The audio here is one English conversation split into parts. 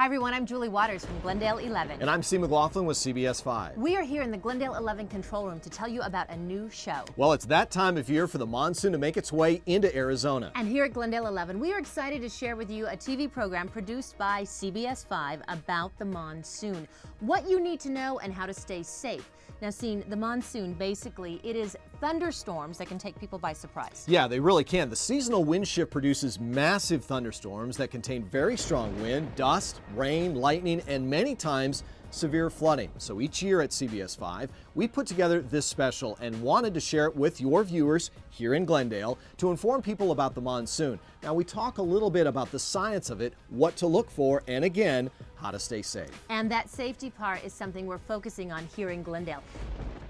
everyone, I'm Julie Waters from Glendale 11. And I'm Steve McLaughlin with CBS 5. We are here in the Glendale 11 control room to tell you about a new show. Well, it's that time of year for the monsoon to make its way into Arizona. And here at Glendale 11, we are excited to share with you a TV program produced by CBS 5 about the monsoon. What you need to know and how to stay safe. Now, seeing the monsoon, basically, it is thunderstorms that can take people by surprise. Yeah, they really can. The seasonal wind shift produces massive thunderstorms that contain very strong wind, dust, rain, lightning, and many times severe flooding. So each year at CBS 5, we put together this special and wanted to share it with your viewers here in Glendale to inform people about the monsoon. Now, we talk a little bit about the science of it, what to look for, and again, how to stay safe. And that safety part is something we're focusing on here in Glendale.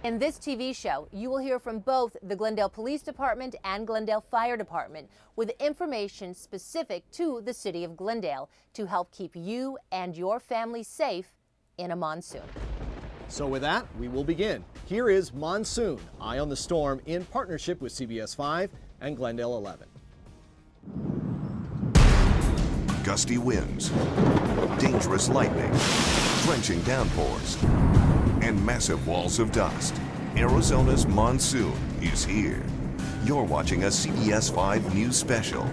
In this TV show, you will hear from both the Glendale Police Department and Glendale Fire Department with information specific to the city of Glendale to help keep you and your family safe in a monsoon. So with that, we will begin. Here is Monsoon, Eye on the Storm, in partnership with CBS 5 and Glendale 11. Gusty winds, dangerous lightning, drenching downpours, and massive walls of dust. Arizona's monsoon is here. You're watching a CBS 5 News special,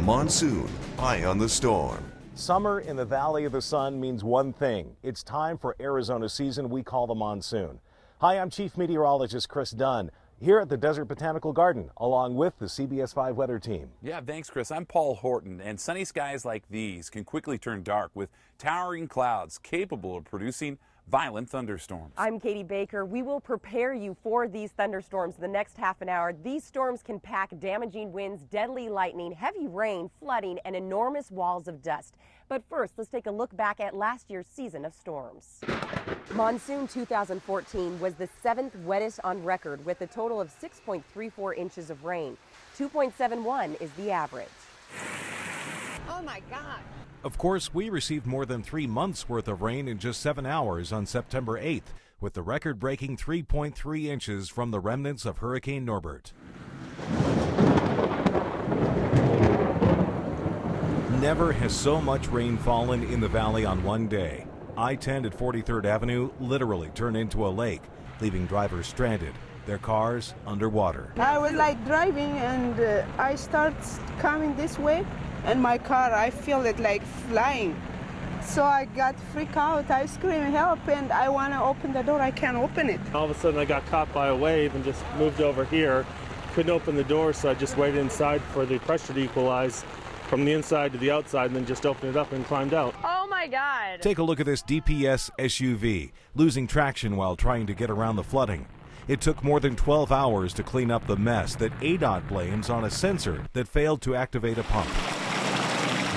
Monsoon, Eye on the Storm. Summer in the Valley of the Sun means one thing. It's time for Arizona's season we call the monsoon. Hi, I'm Chief Meteorologist Chris Dunn here at the Desert Botanical Garden, along with the CBS 5 weather team. Yeah, thanks, Chris. I'm Paul Horton, and sunny skies like these can quickly turn dark with towering clouds capable of producing violent thunderstorms. I'm Katie Baker. We will prepare you for these thunderstorms the next half an hour. These storms can pack damaging winds, deadly lightning, heavy rain, flooding, and enormous walls of dust. But first, let's take a look back at last year's season of storms. Monsoon 2014 was the 7th wettest on record with a total of 6.34 inches of rain. 2.71 is the average. Oh my God. Of course, we received more than 3 months' worth of rain in just 7 hours on September 8th, with the record-breaking 3.3 inches from the remnants of Hurricane Norbert. Never has so much rain fallen in the valley on one day. I-10 at 43rd Avenue literally turned into a lake, leaving drivers stranded, their cars underwater. I was driving and I start coming this way. And my car, I feel it like flying. So I got freaked out. I scream help, and I want to open the door. I can't open it. All of a sudden I got caught by a wave and just moved over here. Couldn't open the door, so I just waited inside for the pressure to equalize from the inside to the outside, and then just opened it up and climbed out. Oh my God. Take a look at this DPS SUV, losing traction while trying to get around the flooding. It took more than 12 hours to clean up the mess that ADOT blames on a sensor that failed to activate a pump.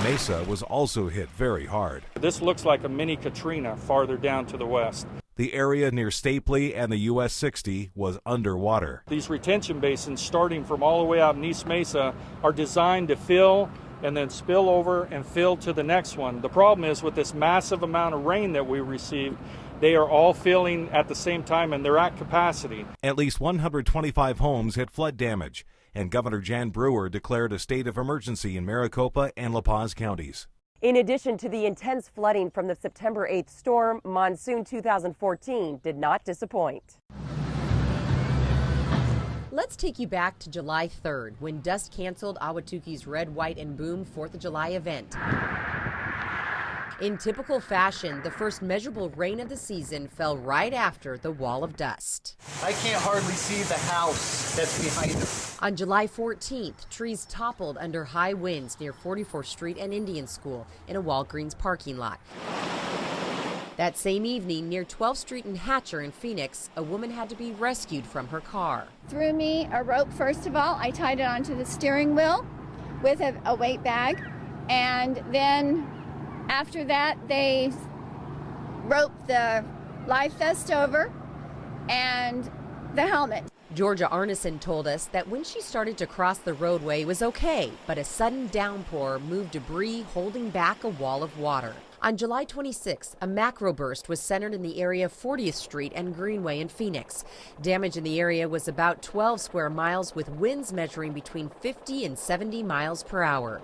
Mesa was also hit very hard. This looks like a mini Katrina farther down to the west. The area near Stapley and the US 60 was underwater. These retention basins starting from all the way out in East Mesa are designed to fill and then spill over and fill to the next one. The problem is with this massive amount of rain that we received, they are all filling at the same time and they're at capacity. At least 125 homes had flood damage, and Governor Jan Brewer declared a state of emergency in Maricopa and La Paz counties. In addition to the intense flooding from the September 8th storm, Monsoon 2014 did not disappoint. Let's take you back to July 3rd when dust canceled Ahwatukee's Red, White, and Boom 4th of July event. In typical fashion, the first measurable rain of the season fell right after the wall of dust. I can't hardly see the house that's behind us. On July 14th, trees toppled under high winds near 44th Street and Indian School in a Walgreens parking lot. That same evening, near 12th Street and Hatcher in Phoenix, a woman had to be rescued from her car. Threw me a rope, first of all. I tied it onto the steering wheel with a weight bag, and then after that, they roped the life vest over and the helmet. Georgia Arneson told us that when she started to cross the roadway, it was okay, but a sudden downpour moved debris holding back a wall of water. On July 26, a macroburst was centered in the area of 40th Street and Greenway in Phoenix. Damage in the area was about 12 square miles with winds measuring between 50 and 70 miles per hour.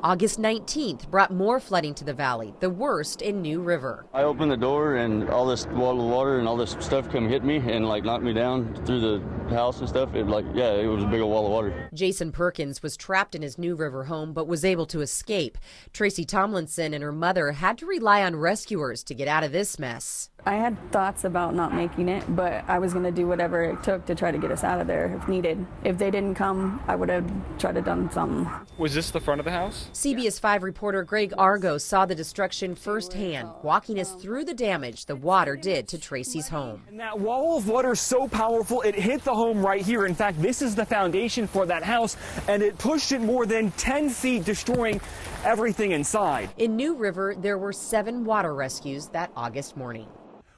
August 19th brought more flooding to the valley, the worst in New River. I opened the door and all this wall of water and all this stuff come hit me and like knocked me down through the house and stuff. It was a big old wall of water. Jason Perkins was trapped in his New River home but was able to escape. Tracy Tomlinson and her mother had to rely on rescuers to get out of this mess. I had thoughts about not making it, but I was going to do whatever it took to try to get us out of there if needed. If they didn't come, I would have tried to done something. Was this the front of the house? CBS 5 reporter Greg Argo saw the destruction firsthand, walking us through the damage the water did to Tracy's home. And that wall of water is so powerful, it hit the home right here. In fact, this is the foundation for that house, and it pushed it more than 10 feet, destroying everything inside. In New River, there were 7 water rescues that August morning.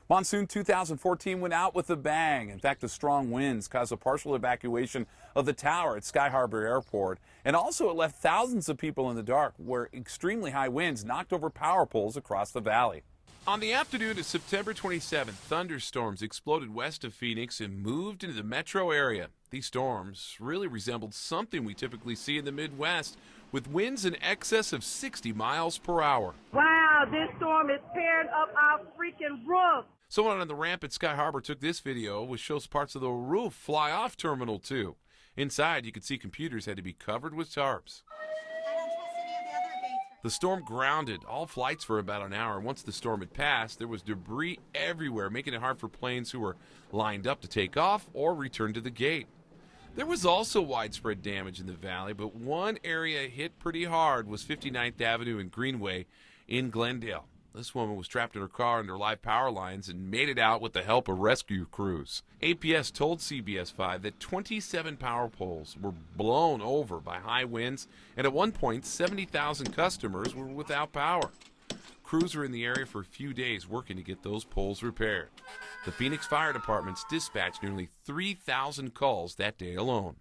Monsoon 2014 went out with a bang. In fact, the strong winds caused a partial evacuation of the tower at Sky Harbor Airport. And also it left thousands of people in the dark where extremely high winds knocked over power poles across the valley. On the afternoon of September 27th, thunderstorms exploded west of Phoenix and moved into the metro area. These storms really resembled something we typically see in the Midwest, with winds in excess of 60 miles per hour. Wow, this storm is tearing up our freaking roof. Someone on the ramp at Sky Harbor took this video, which shows parts of the roof fly off Terminal 2. Inside, you could see computers had to be covered with tarps. The storm grounded all flights for about an hour. Once the storm had passed, there was debris everywhere, making it hard for planes who were lined up to take off or return to the gate. There was also widespread damage in the valley, but one area hit pretty hard was 59th Avenue and Greenway in Glendale. This woman was trapped in her car under live power lines and made it out with the help of rescue crews. APS told CBS 5 that 27 power poles were blown over by high winds, and at one point 70,000 customers were without power. Crews were in the area for a few days working to get those poles repaired. The Phoenix Fire Department's dispatched nearly 3,000 calls that day alone.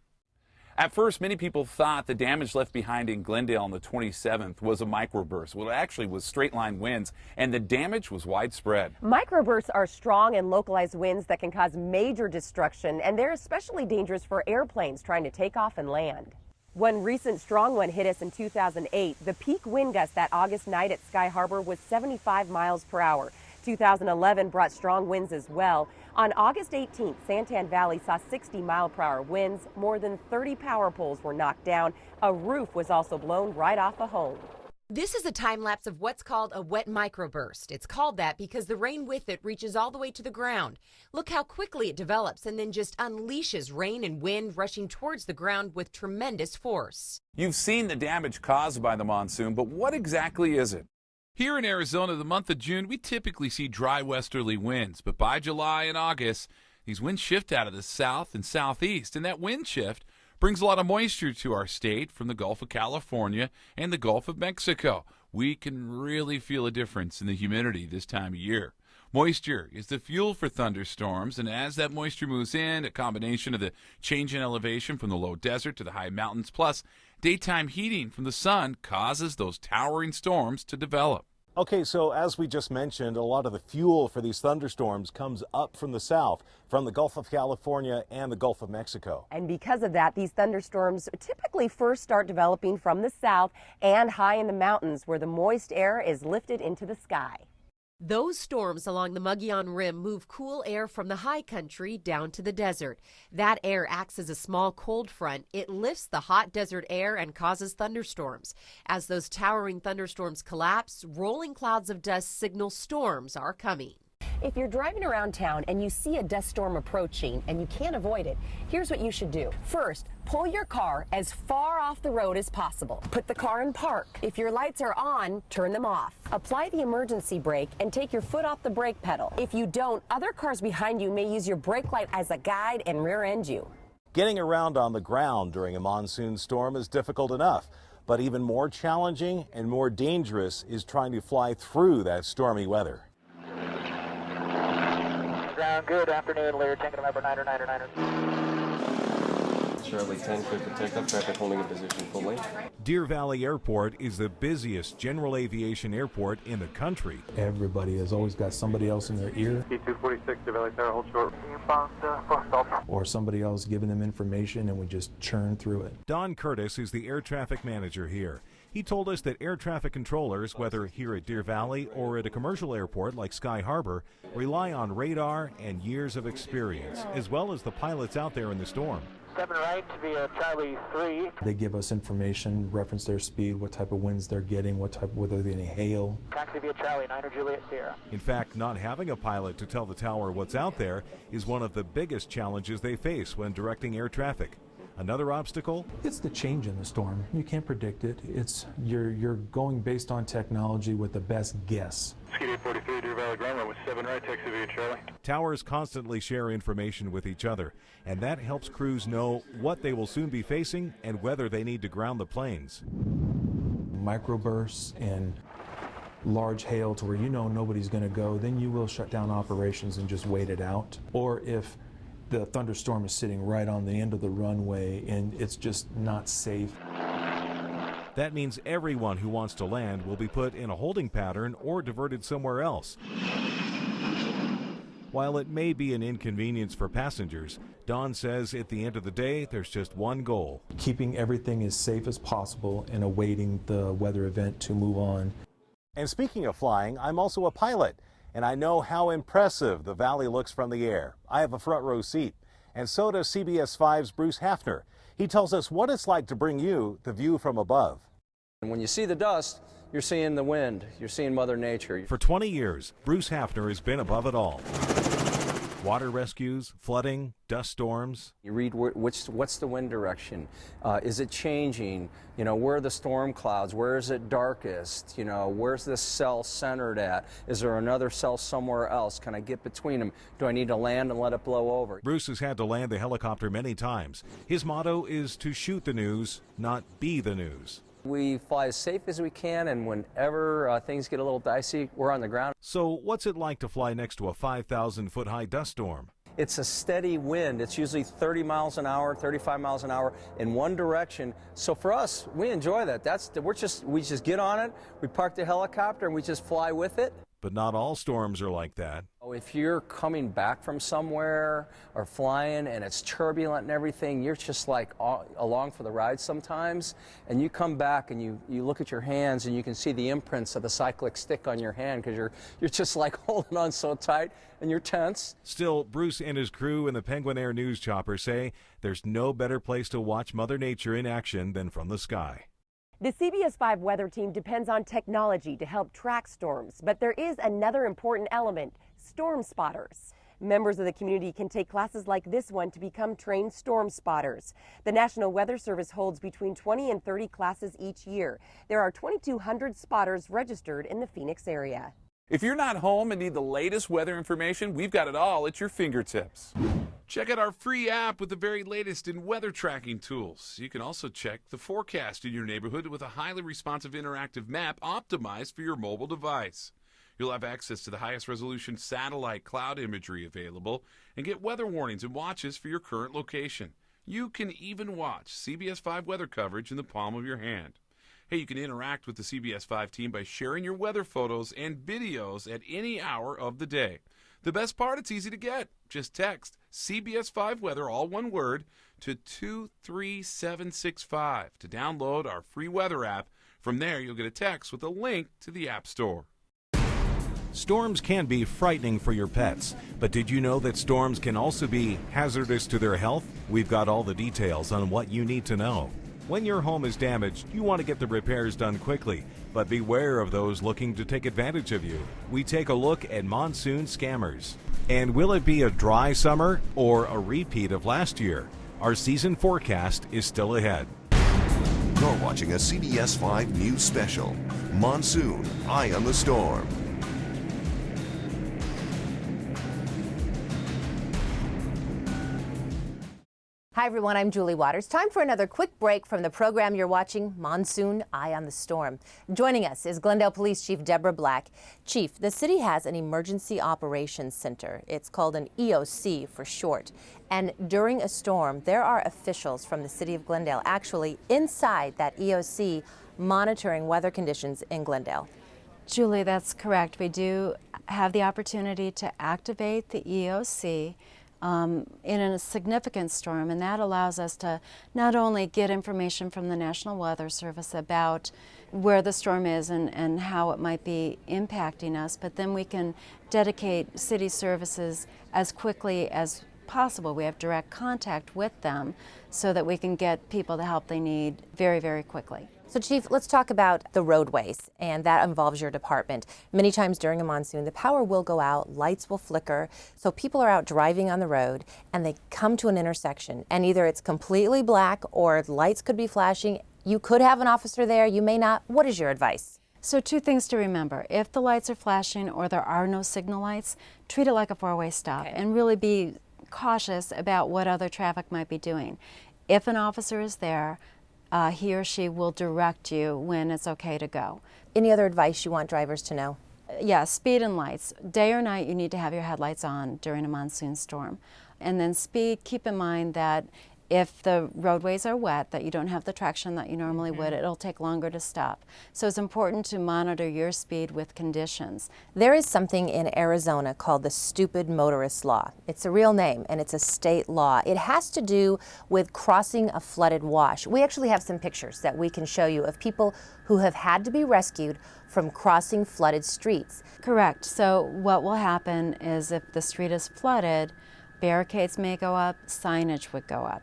At first, many people thought the damage left behind in Glendale on the 27th was a microburst. Well, it actually was straight-line winds, and the damage was widespread. Microbursts are strong and localized winds that can cause major destruction, and they're especially dangerous for airplanes trying to take off and land. One recent strong one hit us in 2008. The peak wind gust that August night at Sky Harbor was 75 miles per hour. 2011 brought strong winds as well. On August 18th, Santan Valley saw 60-mile-per-hour winds. More than 30 power poles were knocked down. A roof was also blown right off a home. This is a time lapse of what's called a wet microburst. It's called that because the rain with it reaches all the way to the ground. Look how quickly it develops and then just unleashes rain and wind rushing towards the ground with tremendous force. You've seen the damage caused by the monsoon, but what exactly is it? Here in Arizona, the month of June, we typically see dry westerly winds, but by July and August, these winds shift out of the south and southeast, and that wind shift brings a lot of moisture to our state from the Gulf of California and the Gulf of Mexico. We can really feel a difference in the humidity this time of year. Moisture is the fuel for thunderstorms, and as that moisture moves in, a combination of the change in elevation from the low desert to the high mountains, plus daytime heating from the sun causes those towering storms to develop. Okay, so as we just mentioned, a lot of the fuel for these thunderstorms comes up from the south, from the Gulf of California and the Gulf of Mexico. And because of that, these thunderstorms typically first start developing from the south and high in the mountains where the moist air is lifted into the sky. Those storms along the Mogollon Rim move cool air from the high country down to the desert. That air acts as a small cold front. It lifts the hot desert air and causes thunderstorms. As those towering thunderstorms collapse, rolling clouds of dust signal storms are coming. If you're driving around town and you see a dust storm approaching and you can't avoid it, here's what you should do. First, pull your car as far off the road as possible. Put the car in park. If your lights are on, turn them off. Apply the emergency brake and take your foot off the brake pedal. If you don't, other cars behind you may use your brake light as a guide and rear-end you. Getting around on the ground during a monsoon storm is difficult enough, but even more challenging and more dangerous is trying to fly through that stormy weather. Ground, good afternoon, Lear, taking number 9er. Charlie 10, clear for takeoff, traffic holding in position full length. Deer Valley Airport is the busiest general aviation airport in the country. Everybody has always got somebody else in their ear. T-246, Deer Valley Tower, hold short. Or somebody else giving them information and we just churn through it. Don Curtis is the air traffic manager here. He told us that air traffic controllers, whether here at Deer Valley or at a commercial airport like Sky Harbor, rely on radar and years of experience, as well as the pilots out there in the storm. 7 right to be a Charlie 3. They give us information, reference their speed, what type of winds they're getting, whether they're getting hail. Taxi via Charlie 9 Juliet Sierra. In fact, not having a pilot to tell the tower what's out there is one of the biggest challenges they face when directing air traffic. Another obstacle? It's the change in the storm. You can't predict it. You're going based on technology with the best guess. Ski 843 Deer Valley ground with 7 right, taxi via Charlie. Towers constantly share information with each other, and that helps crews know what they will soon be facing and whether they need to ground the planes. Microbursts and large hail to where you know nobody's going to go, then you will shut down operations and just wait it out. Or if the thunderstorm is sitting right on the end of the runway and it's just not safe. That means everyone who wants to land will be put in a holding pattern or diverted somewhere else. While it may be an inconvenience for passengers, Don says at the end of the day, there's just one goal. Keeping everything as safe as possible and awaiting the weather event to move on. And speaking of flying, I'm also a pilot, and I know how impressive the valley looks from the air. I have a front row seat, and so does CBS 5's Bruce Hafner. He tells us what it's like to bring you the view from above. And when you see the dust, you're seeing the wind, you're seeing Mother Nature. For 20 years, Bruce Hafner has been above it all. Water rescues, flooding, dust storms. You read what's the wind direction? Is it changing? You know, where are the storm clouds? Where is it darkest? You know, where's this cell centered at? Is there another cell somewhere else? Can I get between them? Do I need to land and let it blow over? Bruce has had to land the helicopter many times. His motto is to shoot the news, not be the news. We fly as safe as we can, and whenever things get a little dicey, we're on the ground. So what's it like to fly next to a 5,000-foot high dust storm? It's a steady wind. It's usually 30 miles an hour, 35 miles an hour in one direction. So for us, we enjoy that. We just get on it, we park the helicopter, and we just fly with it. But not all storms are like that. If you're coming back from somewhere or flying and it's turbulent and everything, you're just like along for the ride sometimes. And you come back and you look at your hands and you can see the imprints of the cyclic stick on your hand because you're just like holding on so tight and you're tense. Still, Bruce and his crew in the Penguin Air News Chopper say there's no better place to watch Mother Nature in action than from the sky. The CBS 5 weather team depends on technology to help track storms, but there is another important element: storm spotters. Members of the community can take classes like this one to become trained storm spotters. The National Weather Service holds between 20 and 30 classes each year. There are 2,200 spotters registered in the Phoenix area. If you're not home and need the latest weather information, we've got it all at your fingertips. Check out our free app with the very latest in weather tracking tools. You can also check the forecast in your neighborhood with a highly responsive interactive map optimized for your mobile device. You'll have access to the highest resolution satellite cloud imagery available and get weather warnings and watches for your current location. You can even watch CBS 5 weather coverage in the palm of your hand. Hey, you can interact with the CBS 5 team by sharing your weather photos and videos at any hour of the day. The best part, it's easy to get. Just text CBS 5 weather, all one word, to 23765 to download our free weather app. From there, you'll get a text with a link to the App Store. Storms can be frightening for your pets, but did you know that storms can also be hazardous to their health? We've got all the details on what you need to know. When your home is damaged, you want to get the repairs done quickly, but beware of those looking to take advantage of you. We take a look at monsoon scammers. And will it be a dry summer or a repeat of last year? Our season forecast is still ahead. You're watching a CBS 5 News Special, Monsoon, Eye on the Storm. Hi everyone, I'm Julie Waters. Time for another quick break from the program you're watching, Monsoon, Eye on the Storm. Joining us is Glendale Police Chief Deborah Black. Chief, the city has an Emergency Operations Center. It's called an EOC for short. And during a storm, there are officials from the city of Glendale actually inside that EOC monitoring weather conditions in Glendale. Julie, that's correct. We do have the opportunity to activate the EOC in a significant storm, and that allows us to not only get information from the National Weather Service about where the storm is and how it might be impacting us, but then we can dedicate city services as quickly as possible. We have direct contact with them so that we can get people the help they need very, very quickly. So Chief, let's talk about the roadways, and that involves your department. Many times during a monsoon, the power will go out, lights will flicker, so people are out driving on the road and they come to an intersection and either it's completely black or lights could be flashing. You could have an officer there, you may not. What is your advice? So 2 things to remember. If the lights are flashing or there are no signal lights, treat it like a 4-way stop and really be cautious about what other traffic might be doing. If an officer is there, he or she will direct you when it's okay to go. Any other advice you want drivers to know? Yeah, speed and lights. Day or night, you need to have your headlights on during a monsoon storm. And then speed, keep in mind that if the roadways are wet, that you don't have the traction that you normally would, it'll take longer to stop. So it's important to monitor your speed with conditions. There is something in Arizona called the Stupid Motorist Law. It's a real name and it's a state law. It has to do with crossing a flooded wash. We actually have some pictures that we can show you of people who have had to be rescued from crossing flooded streets. Correct. So what will happen is if the street is flooded, barricades may go up, signage would go up.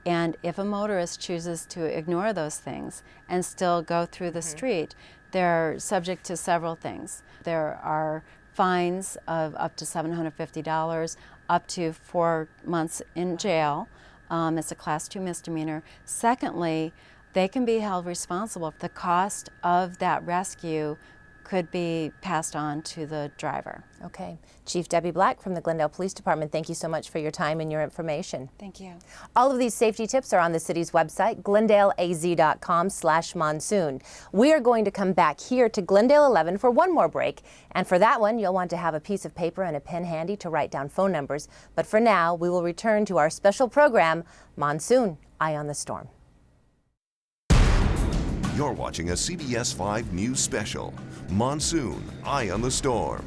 And if a motorist chooses to ignore those things and still go through the street, they're subject to several things. There are fines of up to $750, up to 4 months in jail. It's a Class 2 misdemeanor. Secondly, they can be held responsible. The cost of that rescue could be passed on to the driver. Okay. Chief Debbie Black from the Glendale Police Department, thank you so much for your time and your information. Thank you. All of these safety tips are on the city's website, glendaleaz.com/monsoon. We are going to come back here to Glendale 11 for one more break. And for that one, you'll want to have a piece of paper and a pen handy to write down phone numbers. But for now, we will return to our special program, Monsoon, Eye on the Storm. You're watching a CBS 5 News special, Monsoon, Eye on the Storm.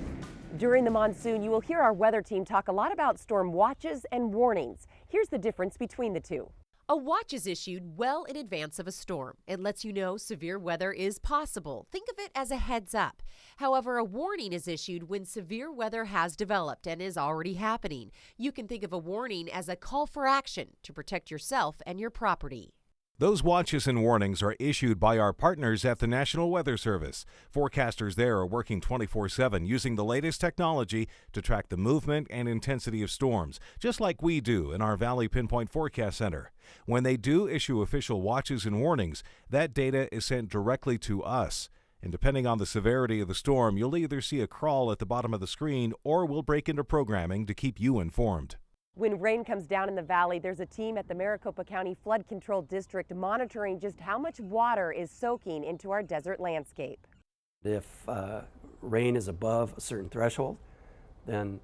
During the monsoon, you will hear our weather team talk a lot about storm watches and warnings. Here's the difference between the two. A watch is issued well in advance of a storm. It lets you know severe weather is possible. Think of it as a heads up. However, a warning is issued when severe weather has developed and is already happening. You can think of a warning as a call for action to protect yourself and your property. Those watches and warnings are issued by our partners at the National Weather Service. Forecasters there are working 24/7 using the latest technology to track the movement and intensity of storms, just like we do in our Valley Pinpoint Forecast Center. When they do issue official watches and warnings, that data is sent directly to us. And depending on the severity of the storm, you'll either see a crawl at the bottom of the screen or we'll break into programming to keep you informed. When rain comes down in the valley, there's a team at the Maricopa County Flood Control District monitoring just how much water is soaking into our desert landscape. If rain is above a certain threshold, then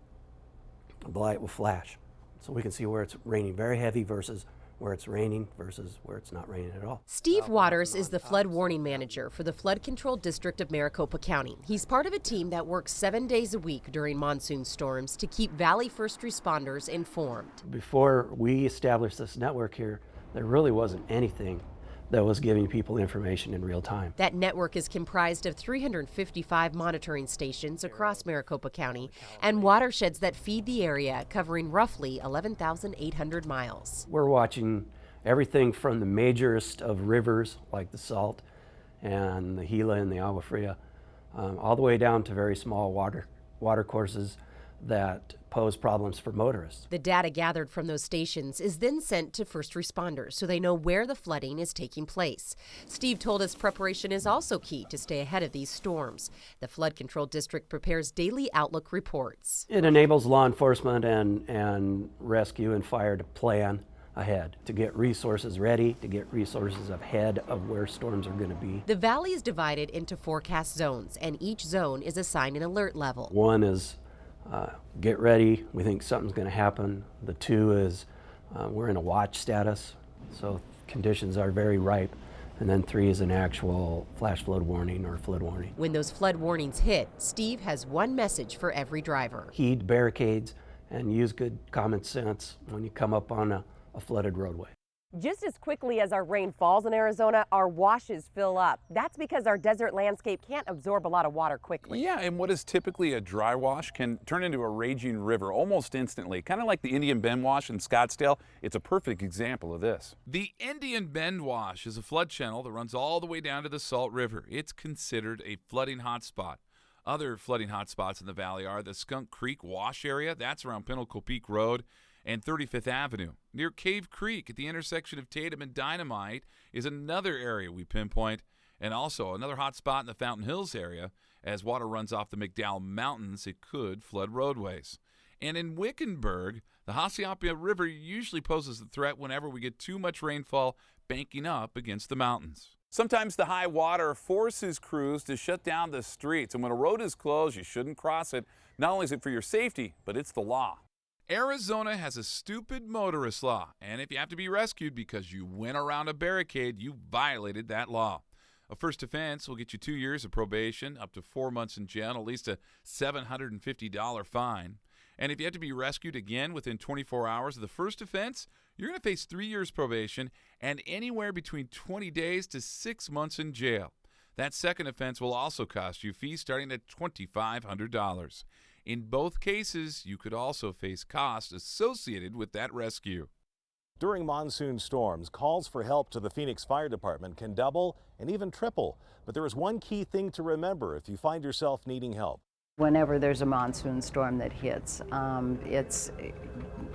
the light will flash. So we can see where it's raining very heavy versus where it's raining versus where it's not raining at all. Steve Waters is the flood warning manager for the Flood Control District of Maricopa County. He's part of a team that works 7 days a week during monsoon storms to keep Valley first responders informed. Before we established this network here, there really wasn't anything that was giving people information in real time. That network is comprised of 355 monitoring stations across Maricopa County and watersheds that feed the area, covering roughly 11,800 miles. We're watching everything from the majorest of rivers like the Salt and the Gila and the Agua Fria, all the way down to very small water courses that pose problems for motorists. The data gathered from those stations is then sent to first responders so they know where the flooding is taking place. Steve told us preparation is also key to stay ahead of these storms. The Flood Control District prepares daily outlook reports. It enables law enforcement and rescue and fire to plan ahead, to get resources ready, to get resources ahead of where storms are going to be. The valley is divided into forecast zones, and each zone is assigned an alert level. One is get ready, we think something's going to happen. The two is we're in a watch status, so conditions are very ripe. And then 3 is an actual flash flood warning or flood warning. When those flood warnings hit, Steve has one message for every driver. Heed barricades and use good common sense when you come up on a flooded roadway. Just as quickly as our rain falls in Arizona, our washes fill up. That's because our desert landscape can't absorb a lot of water quickly. Yeah, and what is typically a dry wash can turn into a raging river almost instantly. Kind of like the Indian Bend wash in Scottsdale. It's a perfect example of this. The Indian Bend Wash is a flood channel that runs all the way down to the Salt River. It's considered a flooding hotspot. Other flooding hotspots in the valley are the Skunk Creek Wash area. That's around Pinnacle Peak Road and 35th Avenue. Near Cave Creek at the intersection of Tatum and Dynamite is another area we pinpoint, and also another hot spot in the Fountain Hills area. As water runs off the McDowell Mountains, it could flood roadways. And in Wickenburg, the Hassayampa River usually poses a threat whenever we get too much rainfall banking up against the mountains. Sometimes the high water forces crews to shut down the streets, and when a road is closed, you shouldn't cross it. Not only is it for your safety, but it's the law. Arizona has a stupid motorist law, and if you have to be rescued because you went around a barricade, you violated that law. A first offense will get you 2 years of probation, up to 4 months in jail, and at least a $750 fine. And if you have to be rescued again within 24 hours of the first offense, you're going to face 3 years probation and anywhere between 20 days to 6 months in jail. That second offense will also cost you fees starting at $2,500. In both cases, you could also face costs associated with that rescue. During monsoon storms, calls for help to the Phoenix Fire Department can double and even triple. But there is one key thing to remember if you find yourself needing help. Whenever there's a monsoon storm that hits,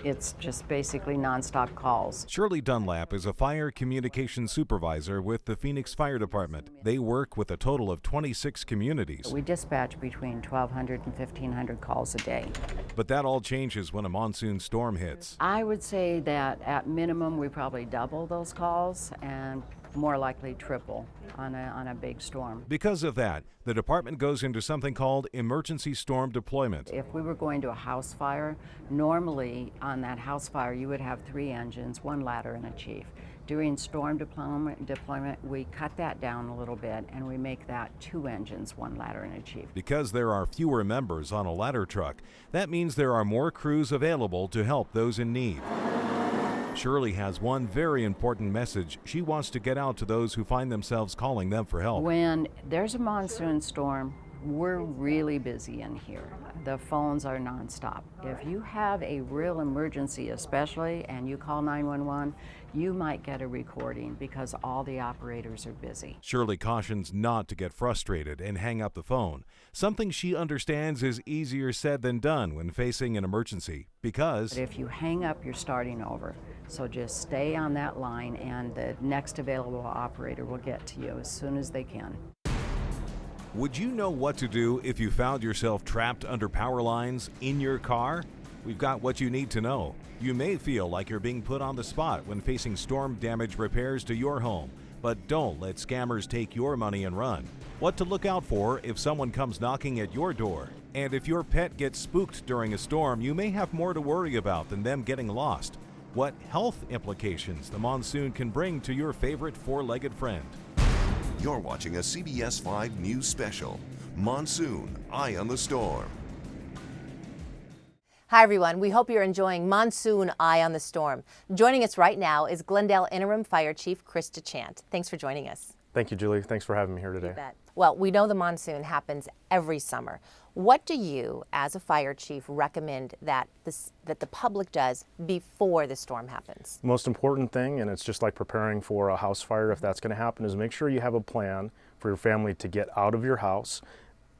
it's just basically nonstop calls. Shirley Dunlap is a fire communications supervisor with the Phoenix Fire Department. They work with a total of 26 communities. We dispatch between 1,200 and 1,500 calls a day. But that all changes when a monsoon storm hits. I would say that at minimum we probably double those calls and more likely triple on a big storm. Because of that, the department goes into something called emergency storm deployment. If we were going to a house fire, normally on that house fire you would have 3 engines, 1 ladder, and a chief. During storm deployment, we cut that down a little bit and we make that 2 engines, 1 ladder, and a chief. Because there are fewer members on a ladder truck, that means there are more crews available to help those in need. Shirley has one very important message she wants to get out to those who find themselves calling them for help. When there's a monsoon storm, we're really busy in here. The phones are nonstop. If you have a real emergency especially and you call 911, you might get a recording because all the operators are busy. Shirley cautions not to get frustrated and hang up the phone. Something she understands is easier said than done when facing an emergency because But if you hang up, you're starting over. So just stay on that line and the next available operator will get to you as soon as they can. Would you know what to do if you found yourself trapped under power lines in your car? We've got what you need to know. You may feel like you're being put on the spot when facing storm damage repairs to your home, but don't let scammers take your money and run. What to look out for if someone comes knocking at your door. And if your pet gets spooked during a storm, you may have more to worry about than them getting lost. What health implications the monsoon can bring to your favorite four-legged friend. You're watching a CBS 5 News special, Monsoon, Eye on the Storm. Hi, everyone. We hope you're enjoying Monsoon, Eye on the Storm. Joining us right now is Glendale Interim Fire Chief Chris DeChant. Thanks for joining us. Thank you, Julie. Thanks for having me here today. You bet. Well, we know the monsoon happens every summer. What do you, as a fire chief, recommend that the public does before the storm happens? The most important thing, and it's just like preparing for a house fire if that's going to happen, is make sure you have a plan for your family to get out of your house,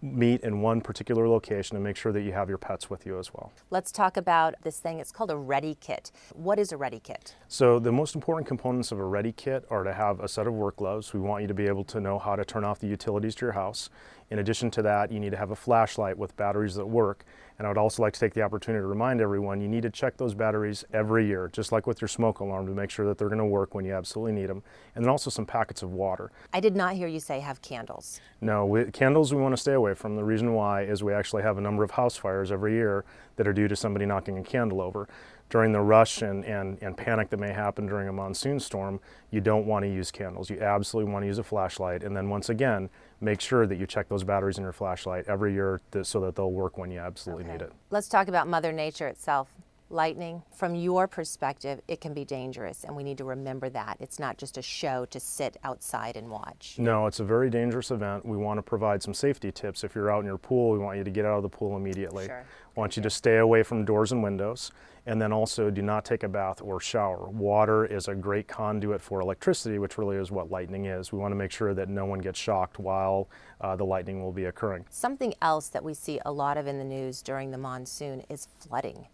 meet in one particular location, and make sure that you have your pets with you as well. Let's talk about this thing. It's called a ready kit. What is a ready kit? So the most important components of a ready kit are to have a set of work gloves. We want you to be able to know how to turn off the utilities to your house. In addition to that, you need to have a flashlight with batteries that work. And I would also like to take the opportunity to remind everyone you need to check those batteries every year, just like with your smoke alarm, to make sure that they're going to work when you absolutely need them. And then also some packets of water. I did not hear you say have candles. No, candles we want to stay away from. The reason why is we actually have a number of house fires every year that are due to somebody knocking a candle over. during the rush and panic that may happen during a monsoon storm, you don't want to use candles. You absolutely want to use a flashlight. And then once again, make sure that you check those batteries in your flashlight every year so that they'll work when you absolutely need it. Let's talk about Mother Nature itself. Lightning, from your perspective, it can be dangerous, and we need to remember that. It's not just a show to sit outside and watch. No, it's a very dangerous event. We want to provide some safety tips. If you're out in your pool, we want you to get out of the pool immediately. Sure. We want you to stay away from doors and windows, and then also do not take a bath or shower. Water is a great conduit for electricity, which really is what lightning is. We want to make sure that no one gets shocked while the lightning will be occurring. Something else that we see a lot of in the news during the monsoon is flooding.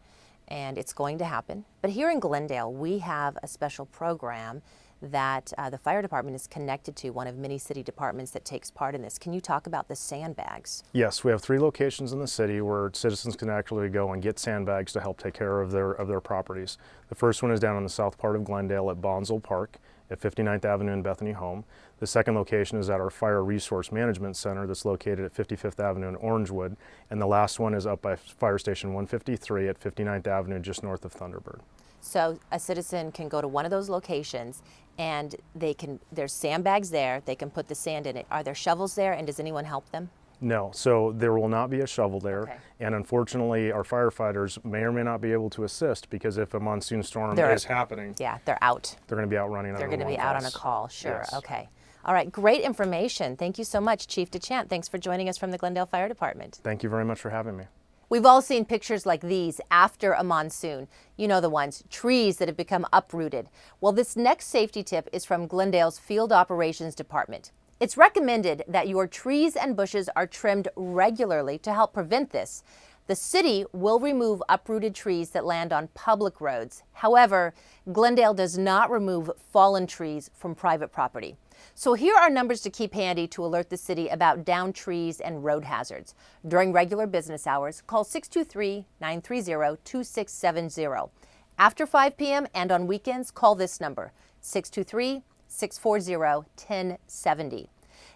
And it's going to happen. But here in Glendale, we have a special program that the fire department is connected to, one of many city departments that takes part in this. Can you talk about the sandbags? Yes, we have 3 locations in the city where citizens can actually go and get sandbags to help take care of their properties. The first one is down in the south part of Glendale at Bonsall Park at 59th Avenue and Bethany Home. The second location is at our Fire Resource Management Center that's located at 55th Avenue in Orangewood. And the last one is up by Fire Station 153 at 59th Avenue just north of Thunderbird. So a citizen can go to one of those locations and there's sandbags there, they can put the sand in it. Are there shovels there, and does anyone help them? No, so there will not be a shovel there. Okay. And unfortunately, our firefighters may or may not be able to assist because if a monsoon storm is happening, yeah, they're out. They're going to be out running. They're going to be out on a call, sure. Yes. Okay. All right, great information. Thank you so much, Chief DeChant. Thanks for joining us from the Glendale Fire Department. Thank you very much for having me. We've all seen pictures like these after a monsoon. You know the ones, trees that have become uprooted. Well, this next safety tip is from Glendale's Field Operations Department. It's recommended that your trees and bushes are trimmed regularly to help prevent this. The city will remove uprooted trees that land on public roads. However, Glendale does not remove fallen trees from private property. So here are numbers to keep handy to alert the city about downed trees and road hazards. During regular business hours, call 623-930-2670. After 5 p.m. and on weekends, call this number, 623-640-1070.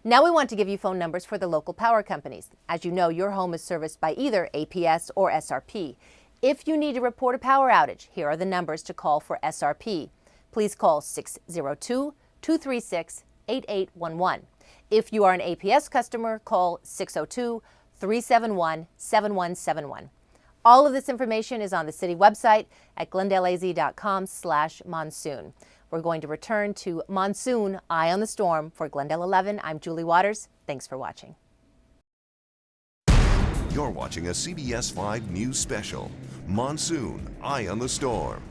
Now we want to give you phone numbers for the local power companies. As you know, your home is serviced by either APS or SRP. If you need to report a power outage, here are the numbers to call for SRP. Please call 602-236-8811. If you are an APS customer, call 602-371-7171. All of this information is on the city website at glendaleaz.com/monsoon. We're going to return to Monsoon, Eye on the Storm. For Glendale 11, I'm Julie Waters. Thanks for watching. You're watching a CBS 5 News special, Monsoon, Eye on the Storm.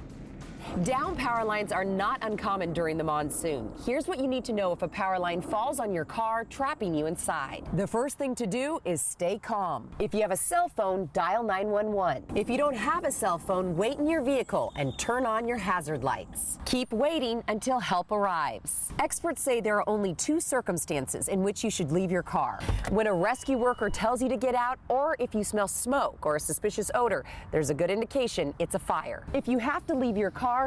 Down power lines are not uncommon during the monsoon. Here's what you need to know if a power line falls on your car, trapping you inside. The first thing to do is stay calm. If you have a cell phone, dial 911. If you don't have a cell phone, wait in your vehicle and turn on your hazard lights. Keep waiting until help arrives. Experts say there are only 2 circumstances in which you should leave your car. When a rescue worker tells you to get out, or if you smell smoke or a suspicious odor, there's a good indication it's a fire. If you have to leave your car,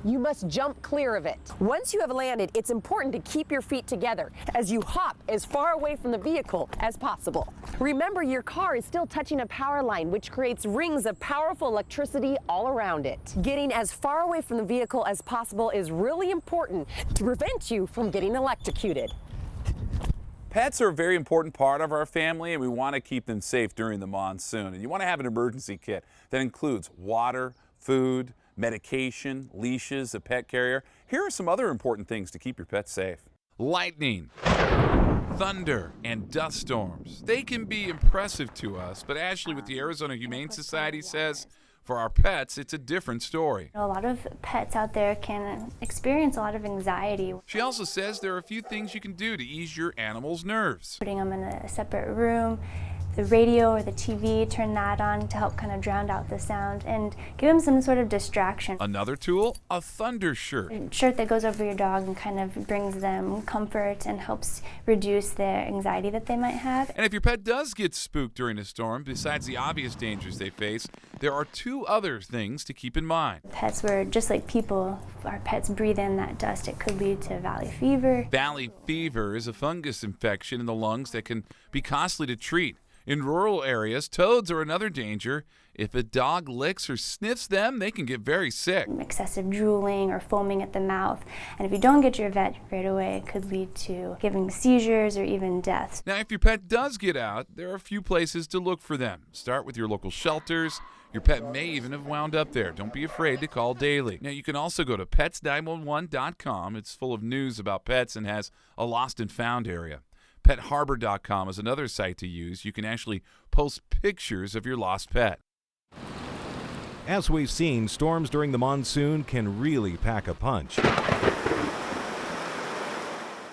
you must jump clear of it. Once you have landed, it's important to keep your feet together as you hop as far away from the vehicle as possible. Remember, your car is still touching a power line, which creates rings of powerful electricity all around it. Getting as far away from the vehicle as possible is really important to prevent you from getting electrocuted. Pets are a very important part of our family, and we want to keep them safe during the monsoon. And you want to have an emergency kit that includes water, food, medication, leashes, a pet carrier. Here are some other important things to keep your pets safe. Lightning, thunder, and dust storms. They can be impressive to us, but Ashley with the Arizona Humane Society says for our pets, it's a different story. A lot of pets out there can experience a lot of anxiety. She also says there are a few things you can do to ease your animal's nerves. Putting them in a separate room, the radio or the TV, turn that on to help kind of drown out the sound and give them some sort of distraction. Another tool, a thunder shirt. A shirt that goes over your dog and kind of brings them comfort and helps reduce the anxiety that they might have. And if your pet does get spooked during a storm, besides the obvious dangers they face, there are 2 other things to keep in mind. Pets were just like people. Our pets breathe in that dust. It could lead to valley fever. Valley fever is a fungus infection in the lungs that can be costly to treat. In rural areas, toads are another danger. If a dog licks or sniffs them, they can get very sick. Excessive drooling or foaming at the mouth. And if you don't get your vet right away, it could lead to giving seizures or even deaths. Now, if your pet does get out, there are a few places to look for them. Start with your local shelters. Your pet may even have wound up there. Don't be afraid to call daily. Now, you can also go to pets911.com. It's full of news about pets and has a lost and found area. PetHarbor.com is another site to use. You can actually post pictures of your lost pet. As we've seen, storms during the monsoon can really pack a punch.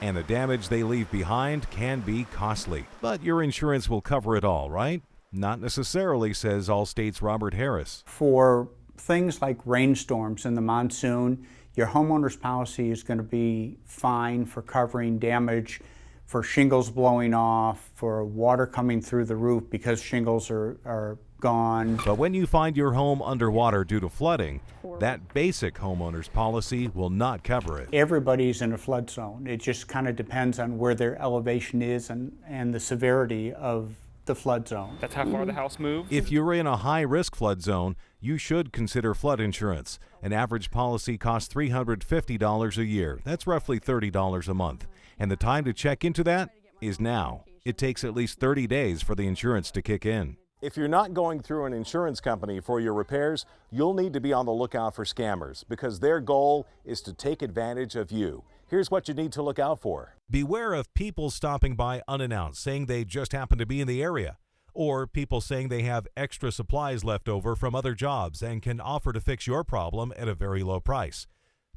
And the damage they leave behind can be costly. But your insurance will cover it all, right? Not necessarily, says Allstate's Robert Harris. For things like rainstorms in the monsoon, your homeowner's policy is going to be fine for covering damage for shingles blowing off, for water coming through the roof because shingles are gone. But when you find your home underwater due to flooding, that basic homeowner's policy will not cover it. Everybody's in a flood zone. It just kind of depends on where their elevation is and the severity of the flood zone. That's how far the house moved? If you're in a high-risk flood zone, you should consider flood insurance. An average policy costs $350 a year. That's roughly $30 a month. And the time to check into that is now. It takes at least 30 days for the insurance to kick in. If you're not going through an insurance company for your repairs, you'll need to be on the lookout for scammers because their goal is to take advantage of you. Here's what you need to look out for. Beware of people stopping by unannounced, saying they just happen to be in the area, or people saying they have extra supplies left over from other jobs and can offer to fix your problem at a very low price.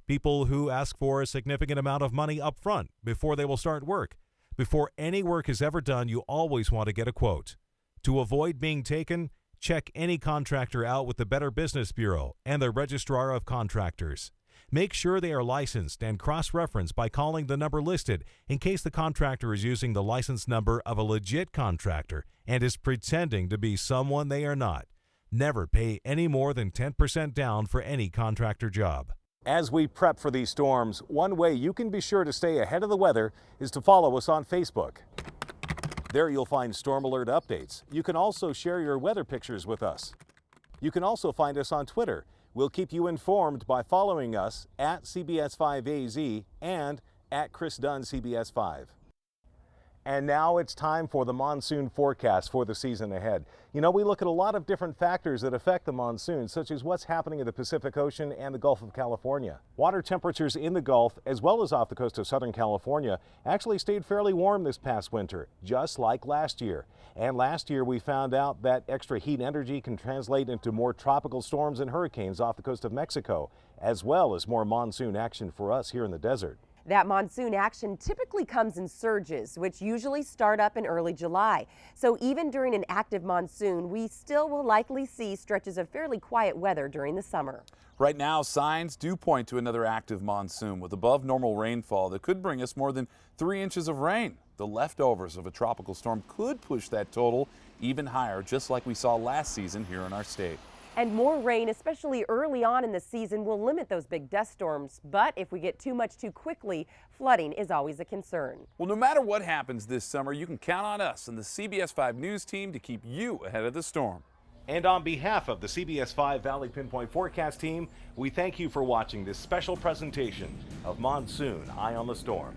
People who ask for a significant amount of money up front before they will start work. Before any work is ever done, you always want to get a quote. To avoid being taken, check any contractor out with the Better Business Bureau and the Registrar of Contractors. Make sure they are licensed and cross-reference by calling the number listed in case the contractor is using the license number of a legit contractor and is pretending to be someone they are not. Never pay any more than 10% down for any contractor job. As we prep for these storms, one way you can be sure to stay ahead of the weather is to follow us on Facebook. There you'll find storm alert updates. You can also share your weather pictures with us. You can also find us on Twitter. We'll keep you informed by following us at CBS5AZ and at Chris Dunn CBS5. And now it's time for the monsoon forecast for the season ahead. You know, we look at a lot of different factors that affect the monsoon, such as what's happening in the Pacific Ocean and the Gulf of California. Water temperatures in the Gulf, as well as off the coast of Southern California, actually stayed fairly warm this past winter, just like last year. And last year we found out that extra heat energy can translate into more tropical storms and hurricanes off the coast of Mexico, as well as more monsoon action for us here in the desert. That monsoon action typically comes in surges, which usually start up in early July. So even during an active monsoon, we still will likely see stretches of fairly quiet weather during the summer. Right now, signs do point to another active monsoon with above normal rainfall that could bring us more than 3 inches of rain. The leftovers of a tropical storm could push that total even higher, just like we saw last season here in our state. And more rain, especially early on in the season, will limit those big dust storms. But if we get too much too quickly, flooding is always a concern. Well, no matter what happens this summer, you can count on us and the CBS 5 News team to keep you ahead of the storm. And on behalf of the CBS 5 Valley Pinpoint Forecast team, we thank you for watching this special presentation of Monsoon Eye on the Storm.